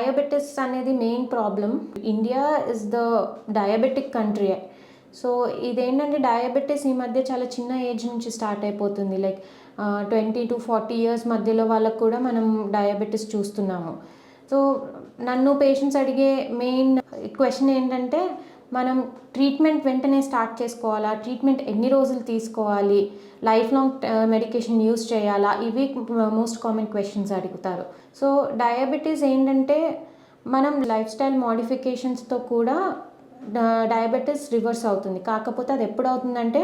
Diabetes అనేది main problem. India is the diabetic country. So ఇదేంటంటే diabetes ఈ మధ్య చాలా చిన్న ఏజ్ నుంచి స్టార్ట్ అయిపోతుంది. లైక్ 20 to 40 ఇయర్స్ మధ్యలో వాళ్ళకు కూడా మనం డయాబెటిస్ చూస్తున్నాము. సో నన్ను పేషెంట్స్ అడిగే మెయిన్ క్వశ్చన్ ఏంటంటే, మనం ట్రీట్మెంట్ వెంటనే స్టార్ట్ చేసుకోవాలా, ట్రీట్మెంట్ ఎన్ని రోజులు తీసుకోవాలి, లైఫ్ లాంగ్ మెడికేషన్ యూస్ చేయాలా, ఇవి మోస్ట్ కామన్ క్వశ్చన్స్ అడుగుతారు. సో డయాబెటీస్ ఏంటంటే మనం లైఫ్ స్టైల్ మోడిఫికేషన్స్తో కూడా డయాబెటీస్ రివర్స్ అవుతుంది. కాకపోతే అది ఎప్పుడు అవుతుందంటే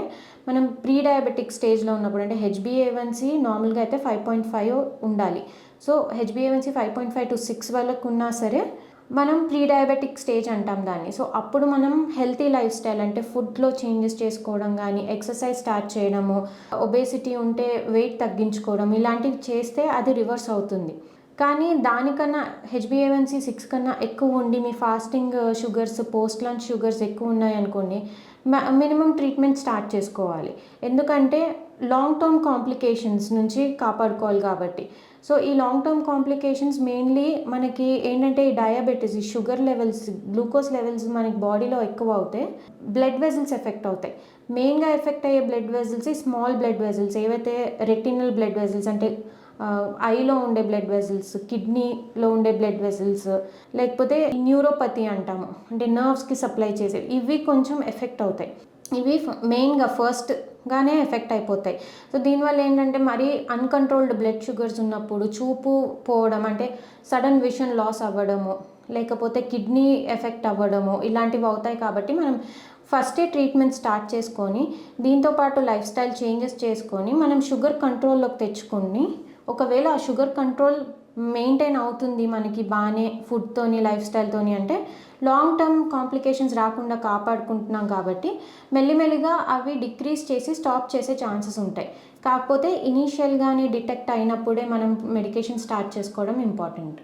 మనం ప్రీ డయాబెటిక్ స్టేజ్లో ఉన్నప్పుడు, అంటే HbA1c నార్మల్గా అయితే 5.5 ఉండాలి. సో HbA1c 5.5 to 6 వరకు ఉన్నా సరే మనం ప్రీ డయాబెటిక్ స్టేజ్ అంటాం దాన్ని. సో అప్పుడు మనం హెల్తీ లైఫ్ స్టైల్ అంటే ఫుడ్లో చేంజెస్ చేసుకోవడం కానీ, ఎక్సర్సైజ్ స్టార్ట్ చేయడము, ఒబేసిటీ ఉంటే వెయిట్ తగ్గించుకోవడం, ఇలాంటివి చేస్తే అది రివర్స్ అవుతుంది. కానీ దానికన్నా HbA1c 6 కన్నా ఎక్కువ ఉండి మీ fasting sugars, post lunch sugars ఎక్కువ ఉన్నాయనుకోండి, మినిమం ట్రీట్మెంట్ స్టార్ట్ చేసుకోవాలి. ఎందుకంటే లాంగ్ టర్మ్ కాంప్లికేషన్స్ నుంచి కాపాడుకోవాలి కాబట్టి. సో ఈ లాంగ్ టర్మ్ కాంప్లికేషన్స్ మెయిన్లీ మనకి ఏంటంటే ఈ డయాబెటీస్, ఈ షుగర్ లెవెల్స్, గ్లూకోజ్ లెవెల్స్ మనకి బాడీలో ఎక్కువ అవుతే బ్లడ్ వెజల్స్ ఎఫెక్ట్ అవుతాయి. మెయిన్గా ఎఫెక్ట్ అయ్యే బ్లడ్ వెజల్స్ ఈ స్మాల్ బ్లడ్ వెజల్స్, ఏవైతే రెటినల్ బ్లడ్ వెజల్స్ అంటే ఐలో ఉండే బ్లడ్ వెజల్స్, కిడ్నీలో ఉండే బ్లడ్ వెజల్స్, లేకపోతే న్యూరోపతి అంటాము, అంటే నర్వ్స్కి సప్లై చేసే, ఇవి కొంచెం ఎఫెక్ట్ అవుతాయి. ఇవి మెయిన్గా ఫస్ట్గానే ఎఫెక్ట్ అయిపోతాయి. సో దీనివల్ల ఏంటంటే మరీ అన్కంట్రోల్డ్ బ్లడ్ షుగర్స్ ఉన్నప్పుడు చూపు పోవడం, అంటే సడన్ విషన్ లాస్ అవ్వడము, లేకపోతే కిడ్నీ ఎఫెక్ట్ అవ్వడము, ఇలాంటివి అవుతాయి. కాబట్టి మనం ఫస్టే ట్రీట్మెంట్ స్టార్ట్ చేసుకొని, దీంతోపాటు లైఫ్ స్టైల్ చేంజెస్ చేసుకొని మనం షుగర్ కంట్రోల్లోకి తెచ్చుకొని, ఒకవేళ ఆ షుగర్ కంట్రోల్ మెయింటైన్ అవుతుంది మనకి బాగానే ఫుడ్తోని, లైఫ్ స్టైల్తోని, అంటే లాంగ్ టర్మ్ కాంప్లికేషన్స్ రాకుండా కాపాడుకుంటున్నాం. కాబట్టి మెల్లిమెల్లిగా అవి డిక్రీజ్ చేసి స్టాప్ చేసే ఛాన్సెస్ ఉంటాయి. కాకపోతే ఇనీషియల్గానే డిటెక్ట్ అయినప్పుడే మనం మెడికేషన్ స్టార్ట్ చేసుకోవడం ఇంపార్టెంట్.